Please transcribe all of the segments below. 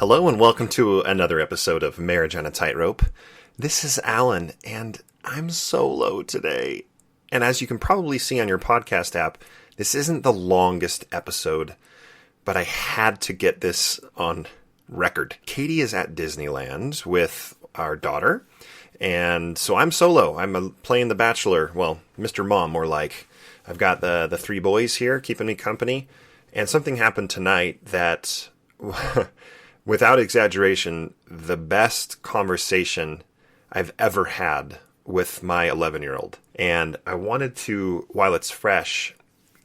Hello and welcome to another episode of Marriage on a Tightrope. This is Allan, and I'm solo today. And as you can probably see on your podcast app, this isn't the longest episode, but I had to get this on record. Katie is at Disneyland with our daughter, and so I'm solo. I'm playing The Bachelor. Well, Mr. Mom, more like. I've got the three boys here keeping me company, and something happened tonight that... without exaggeration, the best conversation I've ever had with my 11-year-old. And I wanted to, while it's fresh,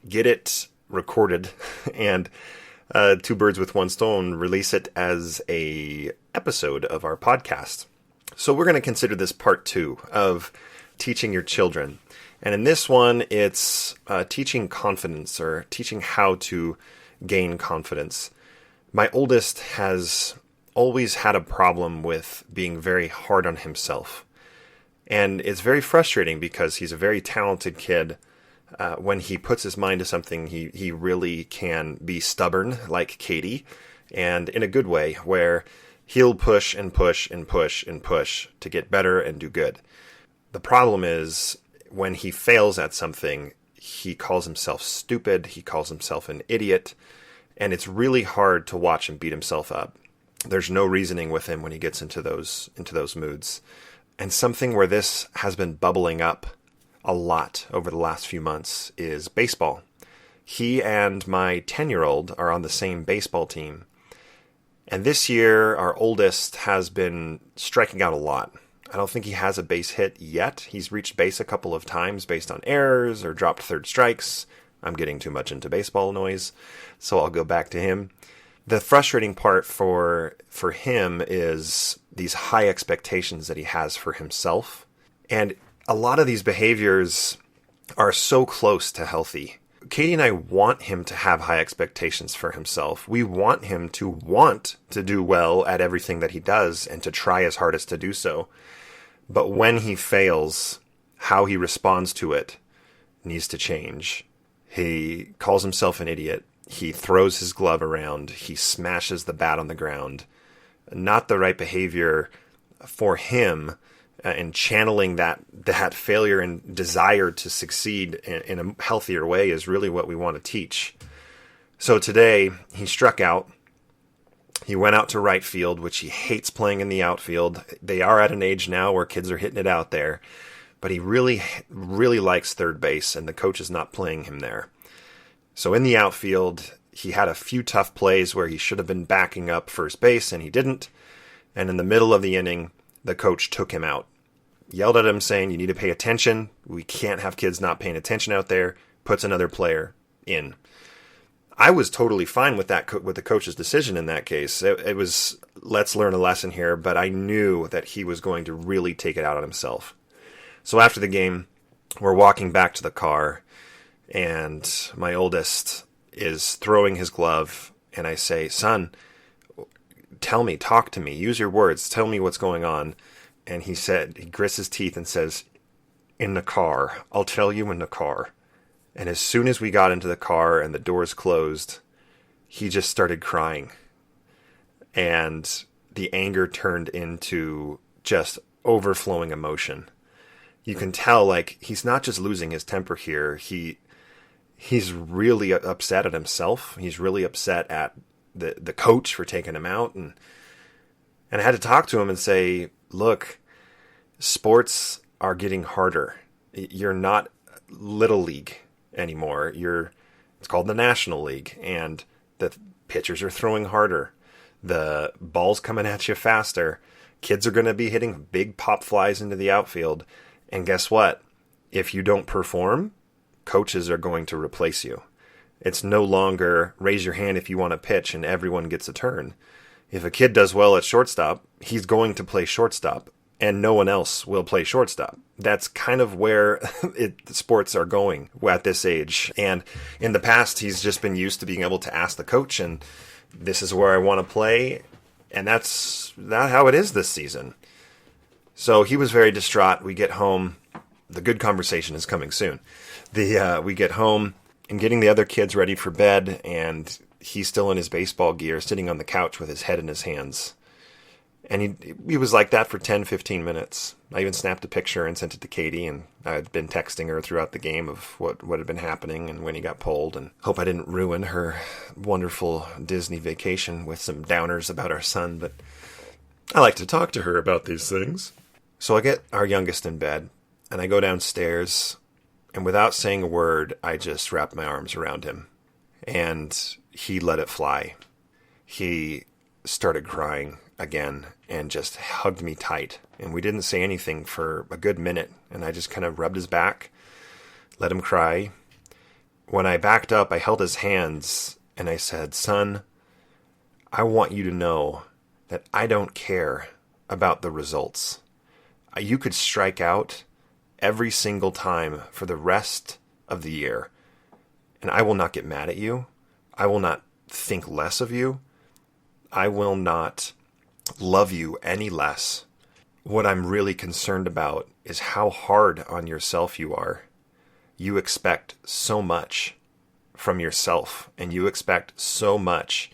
get it recorded and two birds with one stone, release it as a episode of our podcast. So we're going to consider this part 2 of teaching your children. And in this one, it's teaching confidence, or teaching how to gain confidence. My oldest has always had a problem with being very hard on himself. And it's very frustrating because he's a very talented kid. When he puts his mind to something, he really can be stubborn, like Katie, and in a good way, where he'll push and push and push and push to get better and do good. The problem is when he fails at something, he calls himself stupid, he calls himself an idiot, and it's really hard to watch him beat himself up. There's no reasoning with him when he gets into those moods. And something where this has been bubbling up a lot over the last few months is baseball. He and my 10-year-old are on the same baseball team. And this year, our oldest has been striking out a lot. I don't think he has a base hit yet. He's reached base a couple of times based on errors or dropped third strikes. I'm getting too much into baseball noise, so I'll go back to him. The frustrating part for him is these high expectations that he has for himself. And a lot of these behaviors are so close to healthy. Katie and I want him to have high expectations for himself. We want him to want to do well at everything that he does and to try his hardest to do so. But when he fails, how he responds to it needs to change. He calls himself an idiot. He throws his glove around. He smashes the bat on the ground. Not the right behavior for him, and channeling that failure and desire to succeed in a healthier way is really what we want to teach. So today, he struck out. He went out to right field, which he hates playing in the outfield. They are at an age now where kids are hitting it out there. But he really, really likes third base, and the coach is not playing him there. So in the outfield, he had a few tough plays where he should have been backing up first base, and he didn't. And in the middle of the inning, the coach took him out. Yelled at him saying, "You need to pay attention. We can't have kids not paying attention out there." Puts another player in. I was totally fine with that, with the coach's decision in that case. It was, let's learn a lesson here, but I knew that he was going to really take it out on himself. So after the game, we're walking back to the car, and my oldest is throwing his glove, and I say, "Son, tell me, talk to me, use your words, tell me what's going on." And he grits his teeth and says, "In the car, I'll tell you in the car." And as soon as we got into the car and the doors closed, he just started crying. And the anger turned into just overflowing emotion. You can tell, like, he's not just losing his temper here. He's really upset at himself. He's really upset at the coach for taking him out. And I had to talk to him and say, look, sports are getting harder. You're not Little League anymore. It's called the National League. And the pitchers are throwing harder. The ball's coming at you faster. Kids are going to be hitting big pop flies into the outfield. And guess what? If you don't perform, coaches are going to replace you. It's no longer raise your hand if you want to pitch and everyone gets a turn. If a kid does well at shortstop, he's going to play shortstop and no one else will play shortstop. That's kind of where sports are going at this age. And in the past, he's just been used to being able to ask the coach, and this is where I want to play. And that's not how it is this season. So he was very distraught. We get home. The good conversation is coming soon. We get home and getting the other kids ready for bed, and he's still in his baseball gear, sitting on the couch with his head in his hands. And he was like that for 10, 15 minutes. I even snapped a picture and sent it to Katie, and I had been texting her throughout the game of what had been happening and when he got pulled, and hope I didn't ruin her wonderful Disney vacation with some downers about our son, but I like to talk to her about these things. So I get our youngest in bed, and I go downstairs, and without saying a word, I just wrapped my arms around him, and he let it fly. He started crying again and just hugged me tight. And we didn't say anything for a good minute. And I just kind of rubbed his back, let him cry. When I backed up, I held his hands and I said, "Son, I want you to know that I don't care about the results. You could strike out every single time for the rest of the year, and I will not get mad at you. I will not think less of you. I will not love you any less. What I'm really concerned about is how hard on yourself you are. You expect so much from yourself, and you expect so much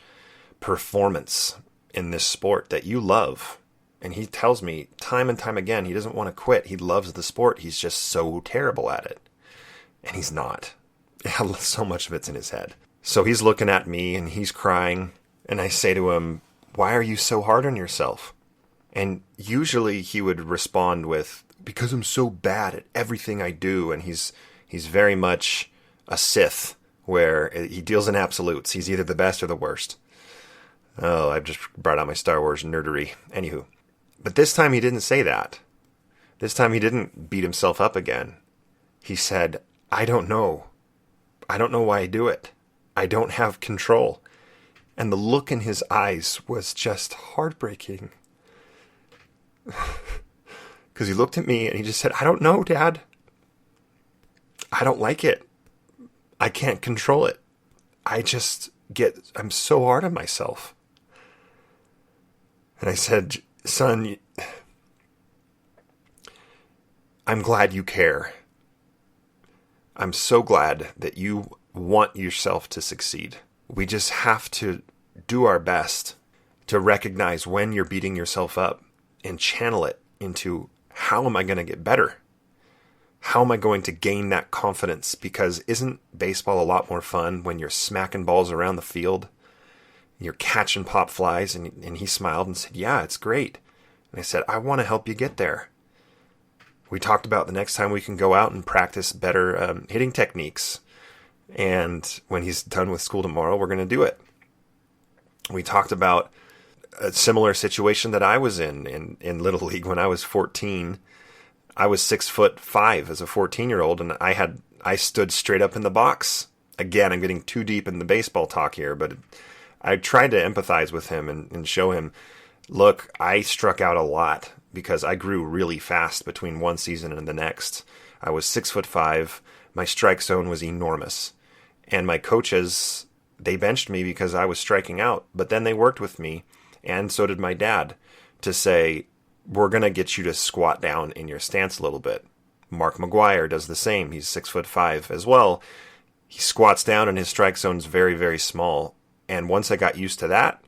performance in this sport that you love." And he tells me time and time again, he doesn't want to quit. He loves the sport. He's just so terrible at it. And he's not. So much of it's in his head. So he's looking at me and he's crying. And I say to him, "Why are you so hard on yourself?" And usually he would respond with, "Because I'm so bad at everything I do." And he's very much a Sith, where he deals in absolutes. He's either the best or the worst. Oh, I've just brought out my Star Wars nerdery. Anywho. But this time he didn't say that. This time he didn't beat himself up again. He said, "I don't know. I don't know why I do it. I don't have control." And the look in his eyes was just heartbreaking. Because he looked at me and he just said, "I don't know, Dad. I don't like it. I can't control it. I'm so hard on myself." And I said, "Son, I'm glad you care. I'm so glad that you want yourself to succeed. We just have to do our best to recognize when you're beating yourself up and channel it into, how am I going to get better? How am I going to gain that confidence? Because isn't baseball a lot more fun when you're smacking balls around the field? You're catching pop flies." And he smiled and said, "Yeah, it's great." And I said, "I want to help you get there." We talked about the next time we can go out and practice better hitting techniques. And when he's done with school tomorrow, we're going to do it. We talked about a similar situation that I was in Little League when I was 14. I was 6'5" as a 14-year-old, and I stood straight up in the box. Again, I'm getting too deep in the baseball talk here, but I tried to empathize with him and show him, look, I struck out a lot because I grew really fast between one season and the next. I was 6'5". My strike zone was enormous. And my coaches, they benched me because I was striking out. But then they worked with me, and so did my dad, to say, we're going to get you to squat down in your stance a little bit. Mark McGuire does the same. He's 6'5" as well. He squats down and his strike zone's very, very small. And once I got used to that,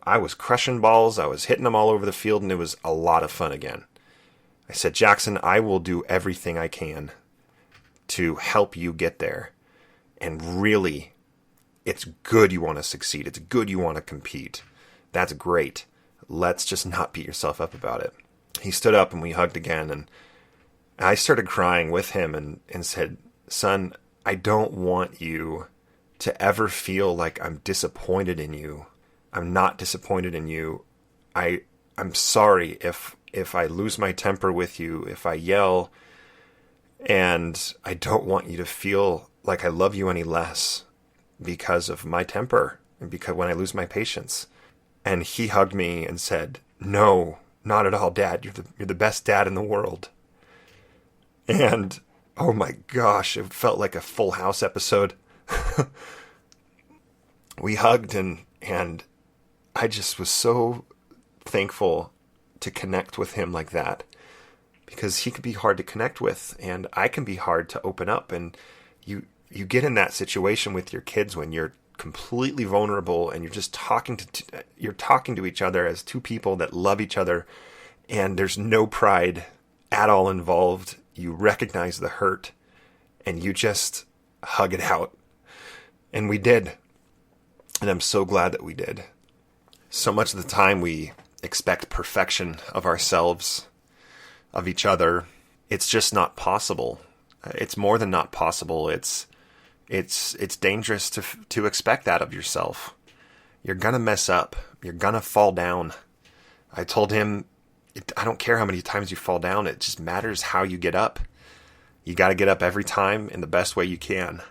I was crushing balls. I was hitting them all over the field, and it was a lot of fun again. I said, "Jackson, I will do everything I can to help you get there. And really, it's good you want to succeed. It's good you want to compete. That's great. Let's just not beat yourself up about it." He stood up and we hugged again, and I started crying with him and said, "Son, I don't want you to ever feel like I'm disappointed in you. I'm not disappointed in you. I'm sorry if I lose my temper with you, if I yell, and I don't want you to feel like I love you any less because of my temper and because when I lose my patience." And he hugged me and said, "No, not at all, Dad. You're the best dad in the world." And oh my gosh, it felt like a Full House episode. We hugged and I just was so thankful to connect with him like that, because he could be hard to connect with and I can be hard to open up. And you get in that situation with your kids when you're completely vulnerable and you're just you're talking to each other as two people that love each other, and there's no pride at all involved. You recognize the hurt and you just hug it out. And we did. And I'm so glad that we did. So much of the time we expect perfection of ourselves, of each other. It's just not possible. It's more than not possible. It's dangerous to expect that of yourself. You're gonna mess up. You're gonna fall down. I told him, I don't care how many times you fall down. It just matters how you get up. You got to get up every time in the best way you can.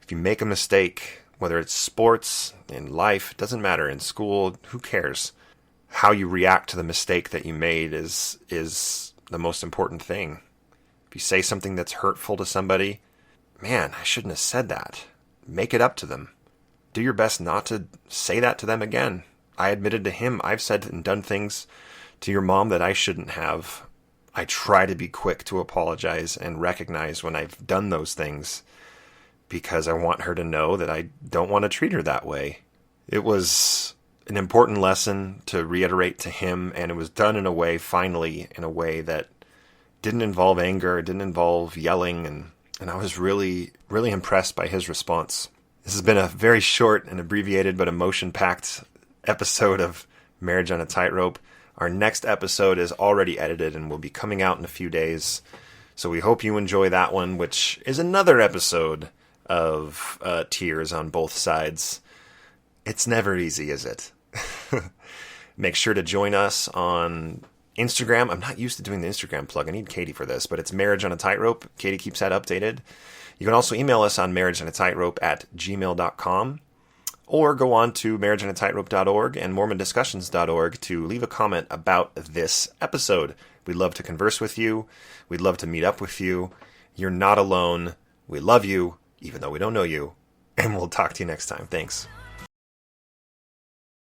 If you make a mistake, whether it's sports, in life, it doesn't matter, in school, who cares? How you react to the mistake that you made is the most important thing. If you say something that's hurtful to somebody, man, I shouldn't have said that. Make it up to them. Do your best not to say that to them again. I admitted to him, I've said and done things to your mom that I shouldn't have. I try to be quick to apologize and recognize when I've done those things, because I want her to know that I don't want to treat her that way. It was an important lesson to reiterate to him, and it was done in a way, finally, in a way that didn't involve anger, didn't involve yelling, and I was really, really impressed by his response. This has been a very short and abbreviated but emotion-packed episode of Marriage on a Tightrope. Our next episode is already edited and will be coming out in a few days. So we hope you enjoy that one, which is another episode of tears on both sides. It's never easy, is it? Make sure to join us on Instagram. I'm not used to doing the Instagram plug. I need Katie for this, but it's Marriage on a Tightrope. Katie keeps that updated. You can also email us on marriageonatightrope@gmail.com. Or go on to marriageonatightrope.org and mormondiscussions.org to leave a comment about this episode. We'd love to converse with you. We'd love to meet up with you. You're not alone. We love you, even though we don't know you. And we'll talk to you next time. Thanks.